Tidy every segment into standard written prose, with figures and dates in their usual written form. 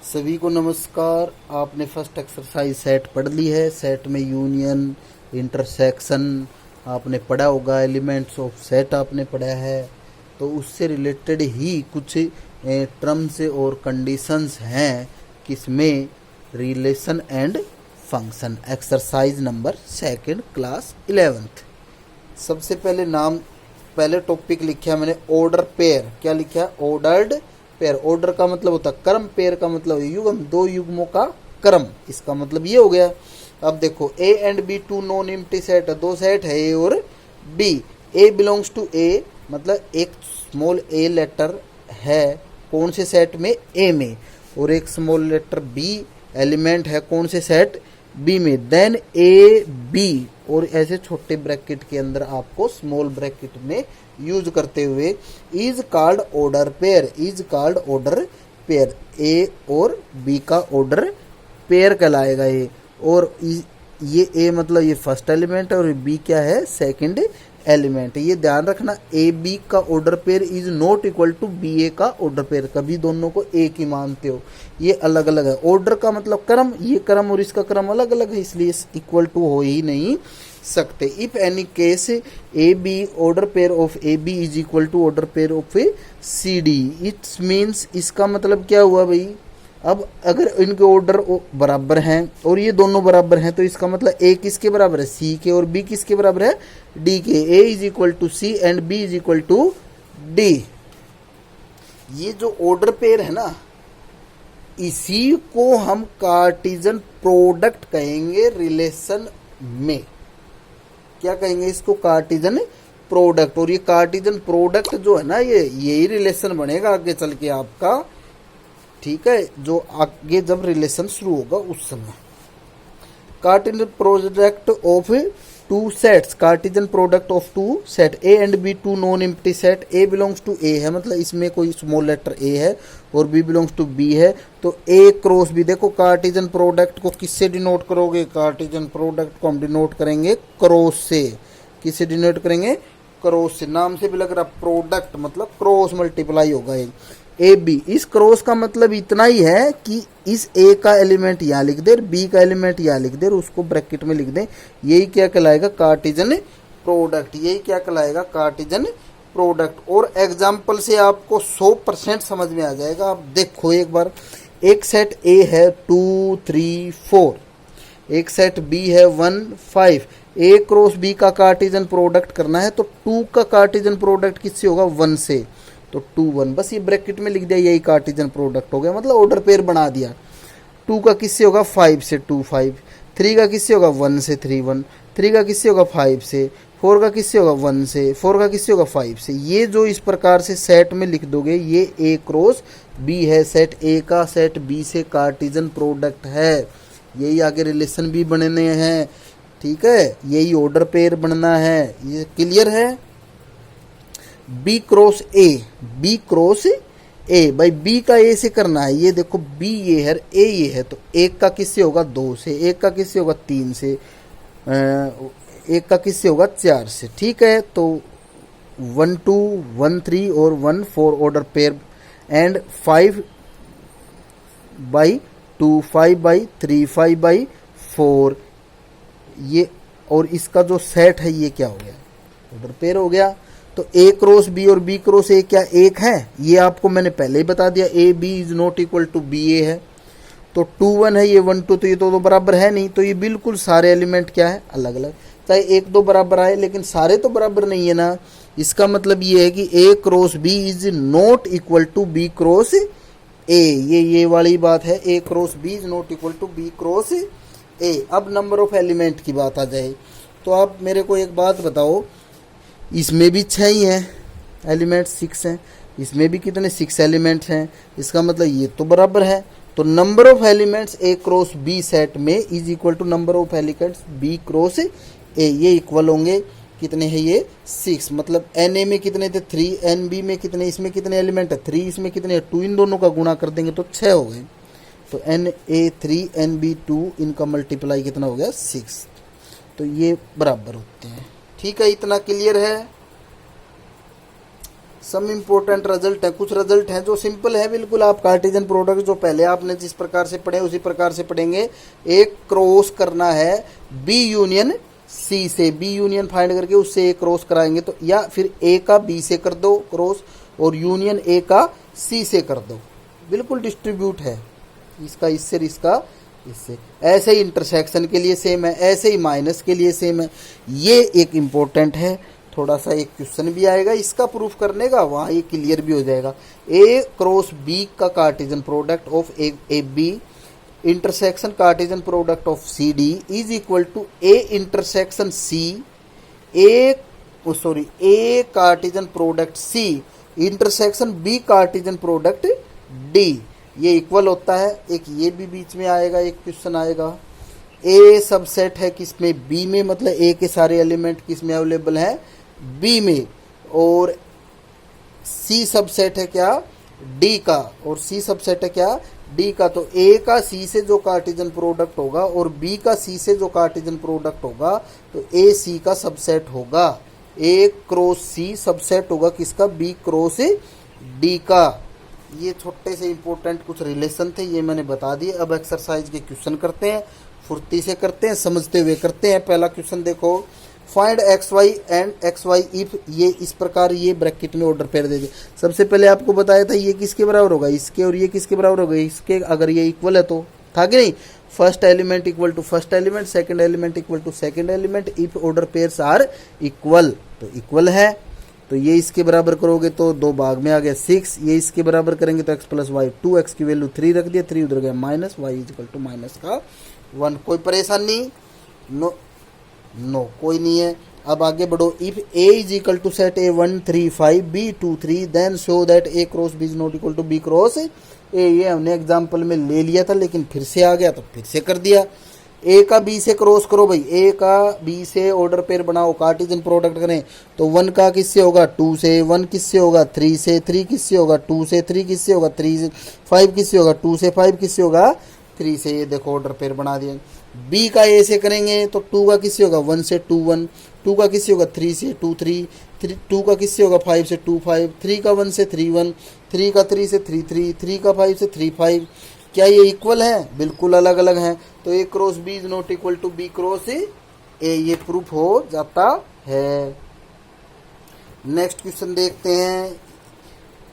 सभी को नमस्कार। आपने फर्स्ट एक्सरसाइज सेट पढ़ ली है। सेट में यूनियन, इंटरसेक्शन आपने पढ़ा होगा, एलिमेंट्स ऑफ सेट आपने पढ़ा है। तो उससे रिलेटेड ही कुछ टर्म्स और कंडीशंस हैं किसमें, relation and function. Exercise number second, class 11th। सबसे पहले टॉपिक लिखा मैंने ऑर्डर पेयर। क्या लिखा? Ordered pair. ऑर्डर का मतलब होता है क्रम, पेयर का मतलब युग्म, दो युग्मों का क्रम। इसका मतलब ये हो गया। अब देखो A and B two non empty set, दो सेट है ए और B. A belongs to A मतलब एक स्मॉल ए लेटर है कौन से सेट में, ए में, और एक स्मॉल लेटर बी एलिमेंट है कौन से सेट, बी में। देन ए बी, और ऐसे छोटे ब्रैकेट के अंदर आपको स्मॉल ब्रैकेट में यूज करते हुए is called order pair. Is called order pair. A और बी का ऑर्डर पेयर कहलाएगा ये। और ये ए मतलब ये फर्स्ट एलिमेंट है और बी क्या है, सेकंड एलिमेंट। ये ध्यान रखना, ए बी का order pair is not equal to B A का ऑर्डर पेयर। कभी दोनों को एक ही मानते हो, ये अलग अलग है। ऑर्डर का मतलब क्रम, ये क्रम और इसका क्रम अलग अलग है, इसलिए इक्वल टू हो ही नहीं सकते। If any case A B order pair of A B is equal to order pair of C D, it's means, इसका मतलब क्या हुआ भाई, अब अगर इनके ऑर्डर बराबर हैं और ये दोनों बराबर हैं तो इसका मतलब ए किसके बराबर है, सी के, और बी किसके बराबर है, डी के। A is equal to C and B is equal to D. ये जो ऑर्डर पेयर है ना, इसी को हम कार्टेशियन प्रोडक्ट कहेंगे रिलेशन में। क्या कहेंगे इसको? Cartesian product. और ये कार्टेशियन प्रोडक्ट जो है ना, ये यही रिलेशन बनेगा आगे चल के आपका, ठीक है, जो आगे जब रिलेशन शुरू होगा उस समय। Cartesian product of two sets, Cartesian product of two set A and B two non empty set. A belongs to A है मतलब इसमें कोई स्मॉल लेटर ए है और बी बिलोंग्स टू बी है, तो ए क्रॉस बी। देखो कार्टेशियन प्रोडक्ट को किससे डिनोट करोगे? कार्टेशियन प्रोडक्ट को हम डिनोट करेंगे क्रॉस से। किससे डिनोट करेंगे? क्रॉस से। नाम से भी लग रहा प्रोडक्ट मतलब क्रॉस मल्टीप्लाई होगा ए बी। इस क्रॉस का मतलब इतना ही है कि इस ए का एलिमेंट यहाँ लिख दे, बी का एलिमेंट यहाँ लिख दे, उसको ब्रैकेट में लिख दे। यही क्या कहलाएगा? Cartesian product. यही क्या कहलाएगा? Cartesian product. और एग्जाम्पल से आपको 100% समझ में आ जाएगा। आप देखो एक बार, एक सेट ए है 2 3 4, एक सेट बी है 1 5। ए क्रॉस बी का कार्टेशियन प्रोडक्ट करना है तो 2 का कार्टेशियन प्रोडक्ट किससे होगा? 1 से, तो 2 1, बस ये ब्रैकेट में लिख दिया, यही कार्टेशियन प्रोडक्ट हो गया, मतलब ऑर्डर पेयर बना दिया। 2 का किससे होगा? 5 से 2 5। 3 का किससे होगा? 1 से 3 1। 3 का किससे होगा? 5 से। 4 का किससे होगा? 1 से। 4 का किससे होगा? 5 से। ये जो इस प्रकार से सेट में लिख दोगे, ये ए क्रॉस बी है, सेट ए का सेट बी से कार्टेशियन प्रोडक्ट है। यही आगे रिलेशन भी बनने हैं, ठीक है, यही ऑर्डर पेयर बनना है। ये क्लियर है? B cross A, B cross A, भाई बी का ए से करना है। ये देखो बी ये है, ए ये है, तो एक का किससे होगा? 2 से, एक का किससे होगा? 3 से, एक का किससे होगा? 4 से, ठीक है। तो 1 2 1 3 और 1 4 order pair, and 5 by 2 5 by 3 5 by 4। ये और इसका जो सेट है ये क्या हो गया? ऑर्डर पेयर हो गया। तो ए क्रॉस बी और बी क्रॉस ए क्या एक है? ये आपको मैंने पहले ही बता दिया, A B is not equal to B A है। तो 2 1 है, ये 1 2, तो ये तो बराबर है नहीं, तो ये बिल्कुल सारे एलिमेंट क्या है? अलग अलग। चाहे 1 2 बराबर आए लेकिन सारे तो बराबर नहीं है ना। इसका मतलब ये है कि A cross B is not equal to B cross A. ये वाली बात है, A cross B is not equal to B cross A. अब नंबर ऑफ एलिमेंट की बात आ जाए तो आप मेरे को एक बात बताओ, इसमें भी 6 ही हैं एलिमेंट, 6 हैं, इसमें भी कितने? 6 एलिमेंट्स हैं। इसका मतलब ये तो बराबर है। तो number of elements A cross B set में is equal to number of elements B cross A. ये इक्वल होंगे, कितने हैं ये? 6। मतलब एन ए में कितने थे? 3। एन बी में कितने? इसमें कितने एलिमेंट है? 3। इसमें कितने? 2। इन दोनों का गुणा कर देंगे तो 6 हो गए। तो एन ए 3 एन बी 2, इनका मल्टीप्लाई कितना हो गया? 6। तो ये बराबर होते हैं, ठीक है। इतना क्लियर है? सम इम्पोर्टेंट रिजल्ट है, कुछ रिजल्ट हैं जो सिंपल है बिल्कुल। आप कार्टेशियन प्रोडक्ट जो पहले आपने जिस प्रकार से पढ़े उसी प्रकार से पढ़ेंगे। एक क्रॉस करना है बी यूनियन सी से, बी यूनियन फाइंड करके उससे ए क्रॉस कराएंगे तो, या फिर ए का बी से कर दो क्रॉस और यूनियन ए का सी से कर दो, बिल्कुल डिस्ट्रीब्यूट है इसका इससे इसका इससे। ऐसे ही इंटरसेक्शन के लिए सेम है, ऐसे ही माइनस के लिए सेम है। ये एक इम्पोर्टेंट है, थोड़ा सा एक क्वेश्चन भी आएगा इसका प्रूफ करने का, वहाँ ये क्लियर भी हो जाएगा। ए क्रॉस बी का Cartesian product of A B intersection Cartesian product of C D is equal to A intersection C A Cartesian product C intersection B Cartesian product D. ये equal होता है। एक ये भी बीच में आएगा, एक क्वेश्चन आएगा। ए सबसेट है किसमें, बी में, मतलब ए के सारे एलिमेंट किसमें अवेलेबल हैं, बी में, और सी सबसेट है क्या, डी का, और सी सबसेट है क्या, डी का। तो ए का सी से जो कार्टेशियन प्रोडक्ट होगा और बी का सी से जो कार्टेशियन प्रोडक्ट होगा तो ए सी का सबसेट होगा। ए क्रॉस सी सबसेट होगा किसका, बी क्रॉस डी का। ये छोटे से इंपॉर्टेंट कुछ रिलेशन थे, ये मैंने बता दिए। अब एक्सरसाइज के क्वेश्चन करते हैं, फुर्ती से करते हैं, समझते हुए करते हैं। पहला क्वेश्चन देखो, find X Y and X Y if, ये इस प्रकार ये ब्रैकेट में ऑर्डर पेयर दे दे। सबसे पहले आपको बताया था ये किसके बराबर होगा, इसके, और ये किसके बराबर होगा, इसके। अगर ये इक्वल है तो था कि नहीं, first element equal to first element, second element equal to second element, if order pairs are equal, तो इक्वल है। तो ये इसके बराबर करोगे तो 2 भाग में आ गया 6, ये इसके बराबर करेंगे तो x प्लस वाई 2, x की वैल्यू 3 रख दिया, 3 उधर गया minus, y is equal to minus का 1। कोई परेशानी, नो कोई नहीं है। अब आगे बढ़ो, if a is equal to set a 1 3 5 b 2 3 then show that a cross b is not equal to b cross a। ये हमने एग्जाम्पल में ले लिया था लेकिन फिर से आ गया तो फिर से कर दिया। ए का बी से क्रॉस करो भाई, ए का बी से ऑर्डर पेयर बनाओ, कार्टेशियन प्रोडक्ट करें तो 1 का किससे होगा, 2 से, 1 किससे होगा, 3 से, 3 किससे होगा, 2 से, 3 किससे होगा, 3 से, 5 किससे होगा, 2 से, 5 किससे होगा, 3 से। ये देखो ऑर्डर पेयर बना दिया। बी का ए से करेंगे तो 2 का किससे होगा, 1 से 2 1, 2 का किससे होगा, 3 से 2 3, 2 का किससे होगा, 5 से 2 5, 3 का 1 से 3 1, 3 का 3 से 3 3, 3 का 5 से 3 5। क्या ये इक्वल है, बिल्कुल अलग अलग हैं। तो A cross B is not equal to B cross A, ये प्रूफ हो जाता है। नेक्स्ट क्वेश्चन देखते हैं।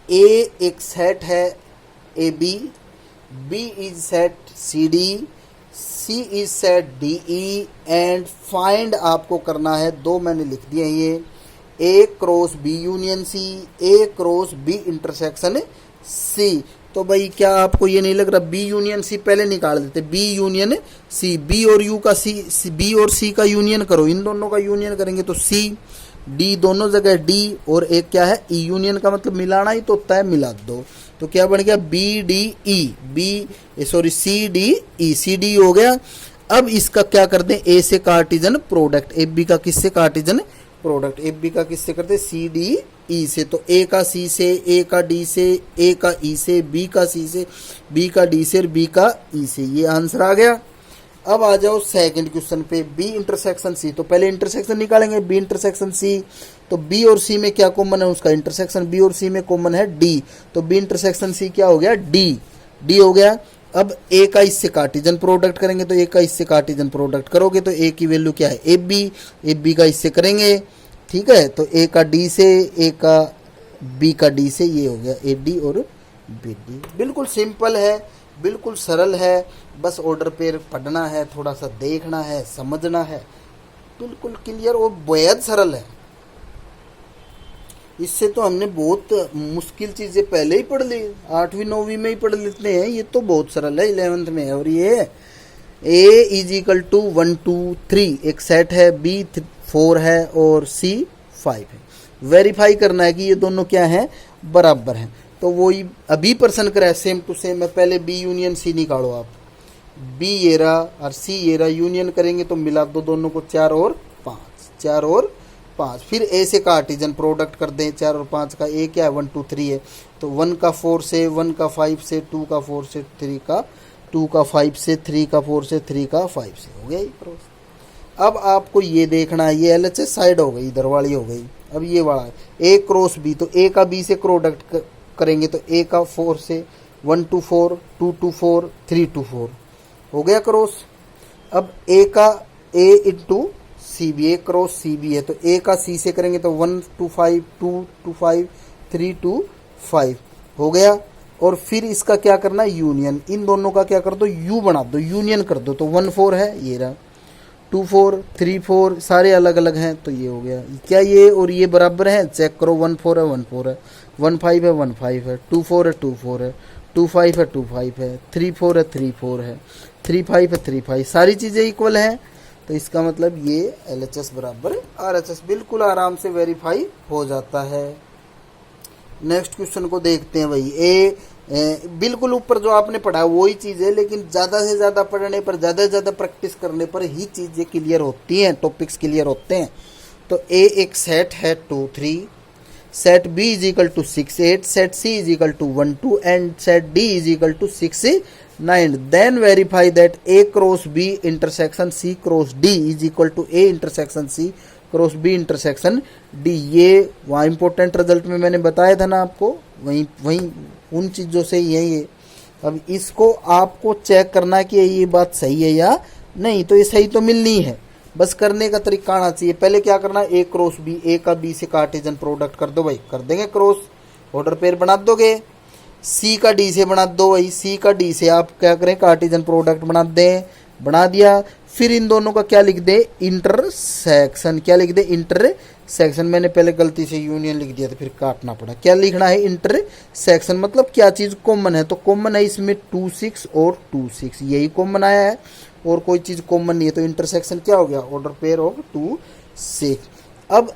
ए एक सेट है A B, B is set C D, C is set D E, and find आपको करना है, 2 मैंने लिख दिए ये, A cross B union C, A cross B intersection C. तो भाई क्या आपको ये नहीं लग रहा, बी यूनियन सी पहले निकाल देते, बी यूनियन सी, बी और यू का सी, बी और सी का यूनियन करो, इन दोनों का यूनियन करेंगे तो सी, डी दोनों जगह डी, और एक क्या है ई, यूनियन का मतलब मिलाना ही तो होता है, मिला दो। तो क्या बन गया, B D E, C D E, C D हो गया। अब इसका क्या कर दें, ए से कार्टेशियन प्रोडक्ट, ए बी का किससे कार्टेशियन प्रोडक्ट, ए बी का किससे करते, सी डी ई से। तो ए का सी से, ए का डी से, ए का ई से, बी का सी से, बी का डी से और बी का ई से। ये आंसर आ गया। अब आ जाओ सेकंड क्वेश्चन पे, बी इंटरसेक्शन सी। तो पहले इंटरसेक्शन निकालेंगे, बी इंटरसेक्शन सी। तो बी और सी में क्या कॉमन है, उसका इंटरसेक्शन बी और सी में कॉमन है डी। तो बी इंटरसेक्शन सी क्या हो गया, डी, डी हो गया। अब ए का इससे कार्टेशियन प्रोडक्ट करेंगे तो ए का इससे कार्टेशियन प्रोडक्ट करोगे तो ए की वैल्यू क्या है, ए बी का इससे करेंगे, ठीक है। तो ए का डी से, ए का बी का डी से, ये हो गया ए डी और बी डी। बिल्कुल सिंपल है, बिल्कुल सरल है, बस ऑर्डर पेयर पढ़ना है, थोड़ा सा देखना है, समझना है, बिल्कुल क्लियर और बेहद सरल है। इससे तो हमने बहुत मुश्किल चीज़ें पहले ही पढ़ ली, 8वीं 9वीं में ही पढ़ लेते हैं। ये तो बहुत सरल है 11th में। और ये ए इज इक्वल टू 1 2 3 एक सेट है, बी 4 है और सी 5 है। वेरीफाई करना है कि ये दोनों क्या हैं, बराबर हैं। तो वही अभी प्रश्न करा है सेम टू सेम है। पहले बी यूनियन सी निकालो आप, बी ये रहा और सी ये रहा, यूनियन करेंगे तो मिला दो दोनों को 4 और 5, 4 और 5। फिर ए से कार्टेशियन प्रोडक्ट कर दें, 4 और 5 का, ए क्या है 1 2 3 है। तो 1 का 4 से, 1 का 5 से, 2 का 4 से, 3 का 2 का 5 से, 3 का 4 से, 3 का 5 से, हो गया ये क्रॉस। अब आपको ये देखना है, ये LHS साइड हो गई, इधर वाली हो गई। अब ये वाला A क्रॉस B, तो A का B से प्रोडक्ट करेंगे तो A का 4 से 1 to 4, 2 to 4, 3 to 4 हो गया क्रॉस। अब A का A into C B, A cross C B है तो A का C से करेंगे तो 1 to 5, 2 to 5, 3 to 5 हो गया। और फिर इसका क्या करना है, यूनियन, इन दोनों का क्या कर दो, U बना दो, यूनियन कर दो। तो 1 4 है, ये रहा, 2 4, 3 4 सारे अलग अलग हैं, तो ये हो गया। क्या ये और ये बराबर हैं, चेक करो, 1 4 है 1 4 है, 1 5 है 1 5 है, 2 4 है 2 4 है, 2 5 है 2 5 है, 3 4 है 3 4 है, 3 5 है 3 5, सारी चीज़ें इक्वल हैं। तो इसका मतलब ये LHS बराबर RHS बिल्कुल आराम से वेरीफाई हो जाता है। नेक्स्ट क्वेश्चन को देखते हैं भाई। बिल्कुल ऊपर जो आपने पढ़ा वही चीज़ है, लेकिन ज़्यादा से ज़्यादा पढ़ने पर, ज़्यादा से ज़्यादा प्रैक्टिस करने पर ही चीज़ें क्लियर होती हैं, टॉपिक्स क्लियर होते हैं। तो A एक सेट है 2 3, set B is equal to 6 8, set C is equal to 1 2 and set D is equal to 6 9। Then verify that A cross B intersection C cross D is equal to A intersection C cross B intersection D। ये वहाँ important result में मैंने बताया था ना आपको, वहीं उन चीज़ों से यही है। अब इसको आपको चेक करना कि ये बात सही है या नहीं, तो ये सही तो मिलनी है, बस करने का तरीका आना चाहिए। पहले क्या करना है, A क्रॉस B, A का B से कार्टेजन प्रोडक्ट कर दो भाई, कर देंगे क्रॉस, ऑर्डर पेयर बना दोगे। C का D से बना दो भाई, C का D से आप क्या करें, कार्टेजन प्रोडक्ट बना दें, बना दिया। फिर इन दोनों का क्या लिख दे, इंटरसेक्शन, क्या लिख दे, इंटरसेक्शन। मैंने पहले गलती से यूनियन लिख दिया तो फिर काटना पड़ा। क्या लिखना है, इंटरसेक्शन, मतलब क्या चीज़ कॉमन है, तो कॉमन है इसमें 2 6 और 2 6, यही कॉमन आया है और कोई चीज़ कॉमन नहीं है। तो इंटरसेक्शन क्या हो गया, ऑर्डर पेयर ऑफ 2 6। अब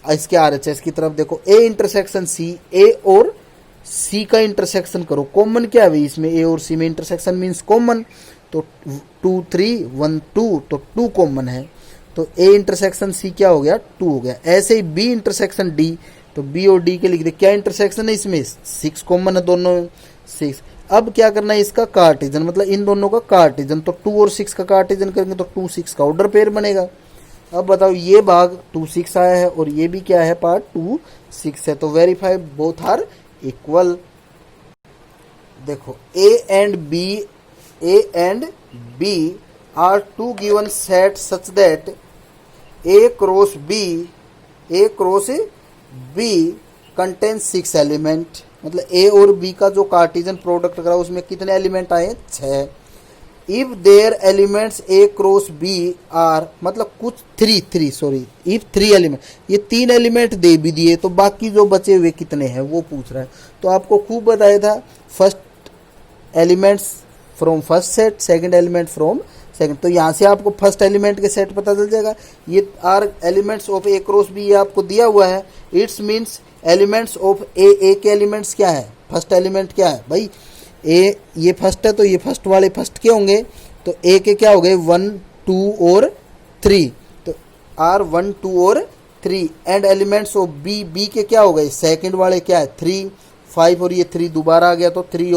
इसके RHS की तरफ देखो, A इंटरसेक्शन C, A और C का इंटरसेक्शन करो, कॉमन क्या है इसमें, A और C में इंटरसेक्शन मीन्स कॉमन। तो 2 3 1 2, तो 2 कॉमन है, तो A इंटरसेक्शन C क्या हो गया, 2 हो गया। ऐसे ही B इंटरसेक्शन D, तो B और D के लिख दे, क्या इंटरसेक्शन है इसमें, 6 कॉमन है दोनों में, 6। अब क्या करना है, इसका कार्टेजन, मतलब इन दोनों का कार्टेजन, तो 2 और 6 का कार्टेजन करेंगे तो 2 6 का ऑर्डर पेयर बनेगा। अब बताओ, ये भाग 2 6 आया है और ये भी क्या है, पार्ट 2 6 है, तो वेरीफाई बोथ आर इक्वल। देखो A and B are two given set such that A cross B contains 6 element, मतलब A और B का जो कार्टेजन प्रोडक्ट करा उसमें कितने एलिमेंट आए, 6। If there elements A cross B are, मतलब कुछ इफ 3 एलिमेंट, ये 3 एलिमेंट दे भी दिए तो बाकी जो बचे हुए कितने हैं वो पूछ रहा है। तो आपको खूब बताया था, first elements from first set, second element from second. तो यहाँ से आपको फर्स्ट एलिमेंट के सेट पता चल जाएगा। ये are elements of A cross B ये आपको दिया हुआ है, it's means elements of A के एलिमेंट्स क्या है, फर्स्ट एलिमेंट क्या है भाई, A ये फर्स्ट है तो ये फर्स्ट वाले फर्स्ट के होंगे, तो A के क्या हो गए, 1 2 और 3, तो R 1 2 और 3। एंड एलिमेंट्स ऑफ B के क्या हो गए, सेकंड वाले क्या है, 3 5, और ये 3 दोबारा आ गया तो 3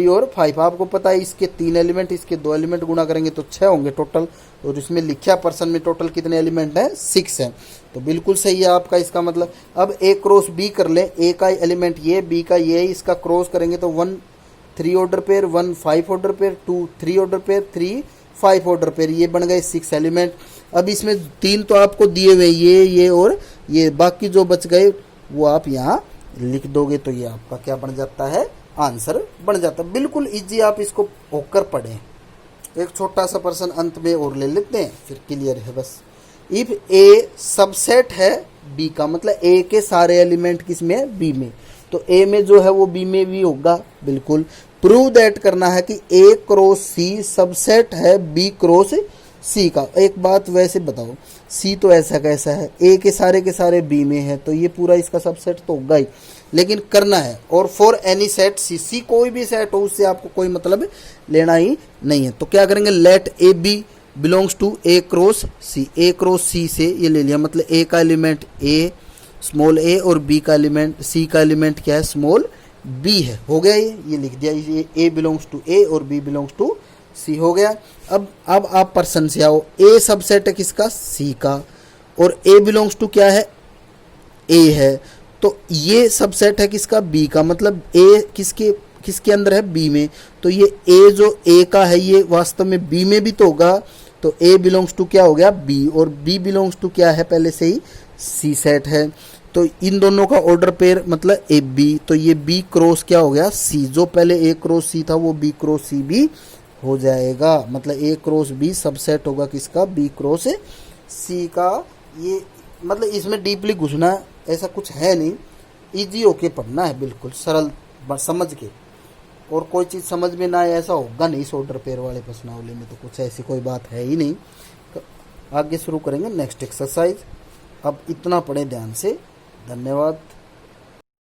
और 5। आपको पता है इसके 3 एलिमेंट, इसके 2 एलिमेंट गुणा करेंगे तो 6 होंगे टोटल, और इसमें लिखा पर्सन में टोटल कितने एलिमेंट हैं, 6 हैं। तो बिल्कुल सही है आपका इसका मतलब। अब A क्रॉस B कर ले, A का एलिमेंट ये, B का ये, इसका क्रॉस करेंगे तो 1 3 order pair, 1 5 order pair, 2 3 order pair, 3 5 order pair, ये बन गए 6 एलिमेंट। अब इसमें 3 तो आपको दिए हुए, ये और ये, बाकी जो बच गए वो आप यहाँ लिख दोगे, तो ये आपका क्या बन जाता है, आंसर बन जाता है। बिल्कुल इजी, आप इसको होकर पढ़ें। एक छोटा सा पर्सन अंत में और ले लेते हैं, फिर क्लियर है बस। इफ A सबसेट है B का, मतलब A के सारे एलिमेंट किस में है, B में, तो A में जो है वो B में भी होगा। बिल्कुल प्रूव दैट करना है कि A क्रॉस C सबसेट है B क्रॉस C का। एक बात वैसे बताओ, C तो ऐसा कैसा है, A के सारे B में है, तो ये पूरा इसका सबसेट तो होगा ही, लेकिन करना है। और फॉर एनी सेट C कोई भी सेट हो उससे आपको कोई मतलब लेना ही नहीं है। तो क्या करेंगे, let A B belongs to A cross C, A cross C से ये ले लिया, मतलब A का एलिमेंट A स्मॉल a और B का एलिमेंट C का एलिमेंट क्या है, स्मॉल b है। हो गया ये लिख दिया, ये A बिलोंग्स टू A और B बिलोंग्स टू सी हो गया। अब आप पर्सन से आओ। ए सबसेट है किसका? सी का। और ए बिलोंग्स टू क्या है? ए है। तो ये सबसेट है किसका? बी का। मतलब ए किसके किसके अंदर है? बी में। तो ये ए जो ए का है ये वास्तव में बी में भी तो होगा। तो ए बिलोंग्स टू क्या हो गया? बी। और बी बिलोंग्स टू क्या है? पहले से ही सी सेट है। तो इन दोनों का ऑर्डर पेयर मतलब ए बी। तो ये बी क्रॉस क्या हो गया? सी। जो पहले ए क्रॉस सी था वो बी क्रॉस सी भी हो जाएगा। मतलब ए क्रॉस बी सबसेट होगा किसका? बी क्रॉस सी का। ये मतलब इसमें डीपली घुसना ऐसा कुछ है नहीं, इजी होके पढ़ना है, बिल्कुल सरल समझ के। और कोई चीज़ समझ में ना आए ऐसा होगा नहीं इस ऑर्डर पेयर वाले प्रश्नावली में, तो कुछ ऐसी कोई बात है ही नहीं। तो आगे शुरू करेंगे नेक्स्ट एक्सरसाइज। अब इतना पढ़े ध्यान से। धन्यवाद।